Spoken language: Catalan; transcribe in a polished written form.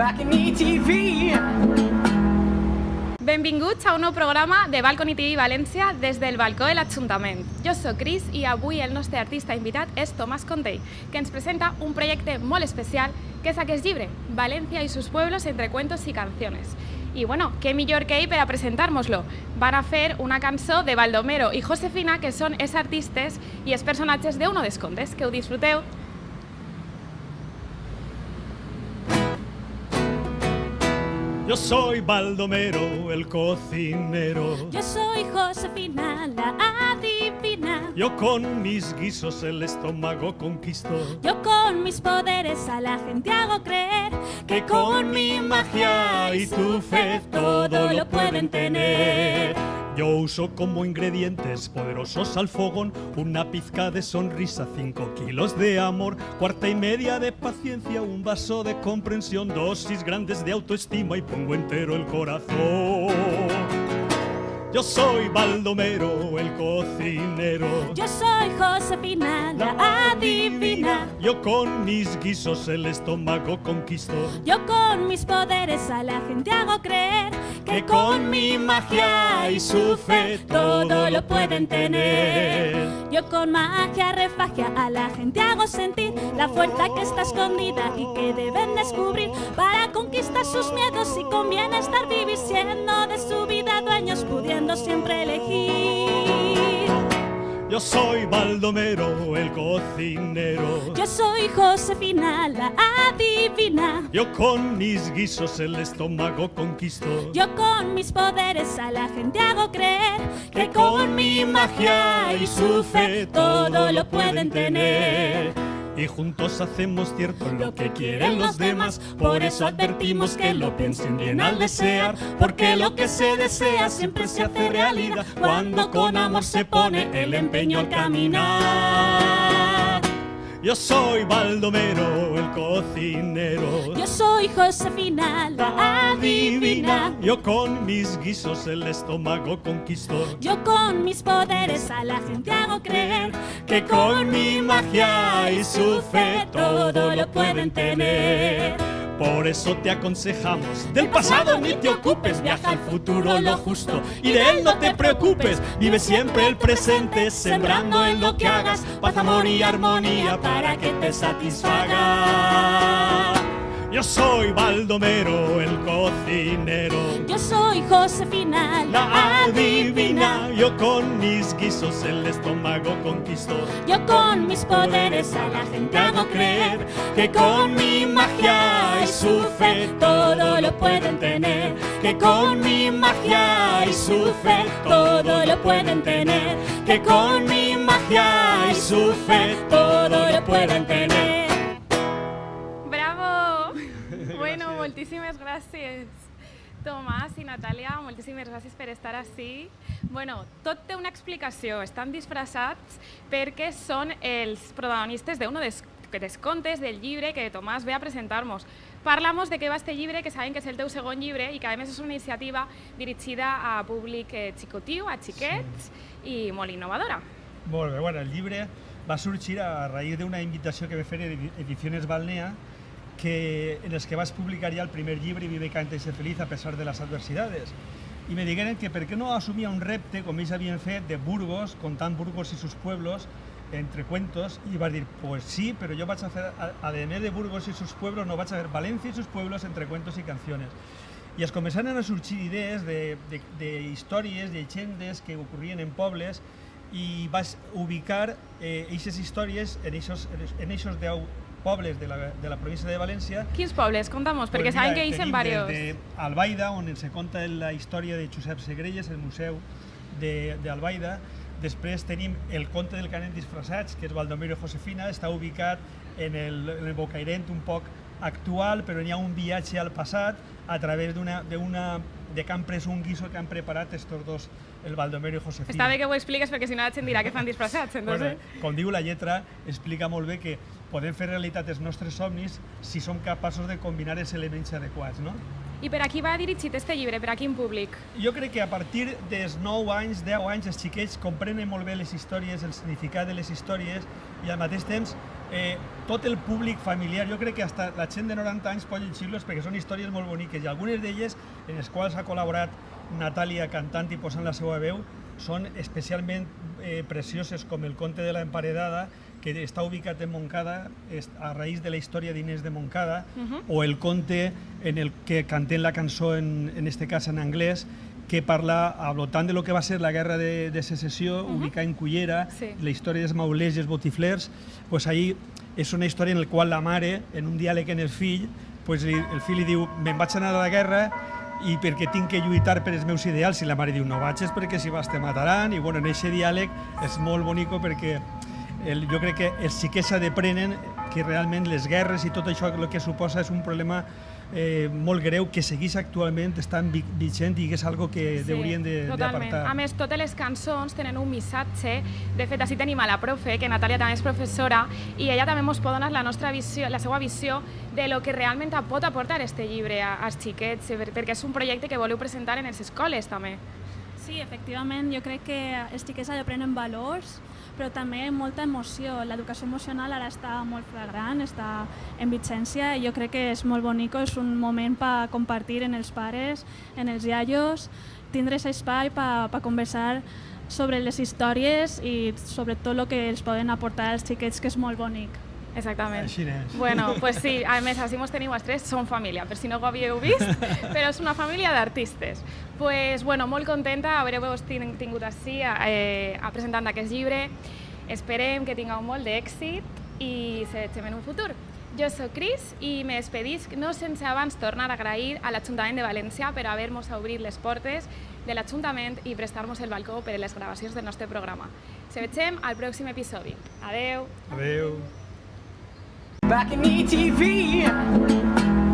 back in ETV. Benvinguts a un nou programa de Balcony TV València des del balcó de l'Ajuntament. Jo soc Cris i avui el nostre artista invitat és Tomàs Contell, que ens presenta un projecte molt especial que és aquest llibre, Valencia y sus pueblos entre cuentos y canciones. I bueno, què millor que ell per a presentar-nos-lo. Van a fer una cançó de Baldomero i Josefina, que són els artistes i els personatges d'Uno dels contes. Que ho disfruteu. Yo soy Baldomero, el cocinero. Yo soy Josefina, la adivina. Yo con mis guisos el estómago conquisto. Yo con mis poderes a la gente hago creer Que con mi magia y tu fe todo lo pueden tener. Yo uso como ingredientes poderosos al fogón una pizca de sonrisa, 5 kilos de amor, cuarta y media de paciencia, un vaso de comprensión, dosis grandes de autoestima y pongo entero el corazón. Yo soy Baldomero, el cocinero. Yo soy Josefina, la adivina. Yo con mis guisos el estómago conquisto. Yo con mis poderes a la gente hago creer Que con mi magia y su fe todo lo pueden tener. Yo con magia refagia a la gente hago sentir la fuerza que está escondida y que deben descubrir para conquistar sus miedos. Y conviene estar vivir siendo de su vida dueños, pudiendo siempre elegir. Yo soy Baldomero, el cocinero. Yo soy Josefina, la adivina. Yo con mis guisos el estómago conquisto. Yo con mis poderes a la gente hago creer Que con mi magia y su fe todo lo pueden tener. Y juntos hacemos cierto lo que quieren los demás. Por eso advertimos que lo piensen bien al desear, porque lo que se desea siempre se hace realidad cuando con amor se pone el empeño al caminar. Yo soy Baldomero, el cocinero. Yo soy Josefina, la adivina. Yo con mis guisos el estómago conquisto. Yo con mis poderes a la gente hago creer Que con mi magia y su fe todo lo pueden tener. Por eso te aconsejamos, del pasado ni te ocupes, viaja al futuro lo justo y de él no te preocupes. Vive siempre el presente, sembrando en lo que hagas paz, amor y armonía para que te satisfaga. Yo soy Baldomero, el cocinero. Yo soy Josefina, La adivina, yo con mis guisos el estómago conquisto. Yo con mis poderes a la gente hago creer Que con mi magia y su fe todo lo pueden tener. Que con mi magia y su fe todo lo pueden tener. Que con mi magia y su fe todo lo pueden tener. Bravo! Bueno, moltíssimes gràcies. Tomàs i Natàlia, moltíssimes gràcies per estar ací. Bueno, tot té una explicació. Estan disfressats perquè són els protagonistes d'Uno dels contes del llibre que Tomàs ve a presentar-nos. Parla'ns de què va este llibre, que sabem que és el teu segon llibre i que a més és una iniciativa dirigida a públic xicotiu, a xiquets, i molt innovadora. Molt bé, bueno, el llibre va sorgir a raïs d'una invitació que va fer Ediciones Balnea, en els que vas publicar ja el primer llibre, Vive, canta y sé feliz a pesar de las adversidades. I me digueren que per què no assumia un repte, com ells havien fet, de Burgos, contant Burgos y sus pueblos, entre cuentos, i vas dir, pues sí, però jo vaig a fer, además de Burgos y sus pueblos, no vaig a fer Valencia y sus pueblos entre cuentos y canciones. I es començaren a sorgir idees de històries, de llegendes que ocorrien en pobles, i vas ubicar aquestes històries en aquests 10 pobles de la província de València. Quins pobles? Conta'm, perquè sabem que hi són diversos. Des d'Albaida, on se conta la història de Josep Segrelles, el museu d'Albaida. Després tenim el conte del canet disfressats, que és Baldomero i Josefina, està ubicat en el bocairent un poc actual, però hi ha un viatge al passat a través de que han pres un guiso que han preparat estos dos, el Baldomero i Josefina. Està bé que ho expliques perquè si no la gent dirà que fan disfressats. Bueno, com diu la lletra, explica molt bé que podem fer realitat els nostres somnis si som capaços de combinar els elements adequats, no? I per a qui va dirigit este llibre? Per a quin públic? Jo crec que a partir dels 9 anys, 10 anys, els xiquets comprenen molt bé les històries, el significat de les històries i al mateix temps tot el públic familiar, jo crec que hasta la gent de 90 anys pot llegir-los perquè són històries molt boniques i algunes d'elles en les quals ha col·laborat Natàlia cantant i posant la seva veu són especialment precioses, com el conte de la emparedada, que està ubicat en Montcada a raïs de la història d'Inés de Montcada, o el conte en el que cantem la cançó, en este cas en anglès, que parla al voltant de lo que va ser la guerra de secessió, ubicada en Cullera, la història dels maulers i els botiflers. Pues ahí és una història en la qual la mare, en un diàleg en el fill, pues el fill li diu: me'n vaig anar a la guerra i perquè tinc que lluitar per els meus ideals, i la mare diu: no vagis perquè si vas te mataran. I bueno, en aquest diàleg és molt bonico perquè jo crec que els xiquets s'aprenen que realment les guerres i tot això el que suposa és un problema molt greu que segueix actualment estant vigent i que és algo que haurien d'apartar. A més, totes les cançons tenen un missatge. De fet, així tenim a la profe, que Natàlia també és professora, i ella també ens pot donar la seva visió de lo que realment pot aportar este llibre als xiquets, perquè és un projecte que voleu presentar en les escoles també. Sí, efectivament, jo crec que els xiquets aprenen valors, però també molta emoció. L'educació emocional ara està molt flagrant, està en vigència, i jo crec que és molt bonico, és un moment per compartir en els pares, en els iaios, tindre aquest espai per conversar sobre les històries i sobre tot el que els poden aportar als xiquets, que és molt bonic. Exactament. Així és. Bueno, pues sí, a més, així mos teniu els tres, som família, per si no ho havíeu vist, però és una família d'artistes. Pues, bueno, molt contenta d'haver-vos tingut així presentant aquest llibre. Esperem que tingueu molt d'èxit i se veiem en un futur. Jo soc Cris i me despedisc, no sense abans tornar a agrair a l'Ajuntament de València per haver-nos obrit les portes de l'Ajuntament i prestar-nos el balcó per a les gravacions del nostre programa. Se veiem al pròxim episodi. Adeu! Adeu! Back in ETV.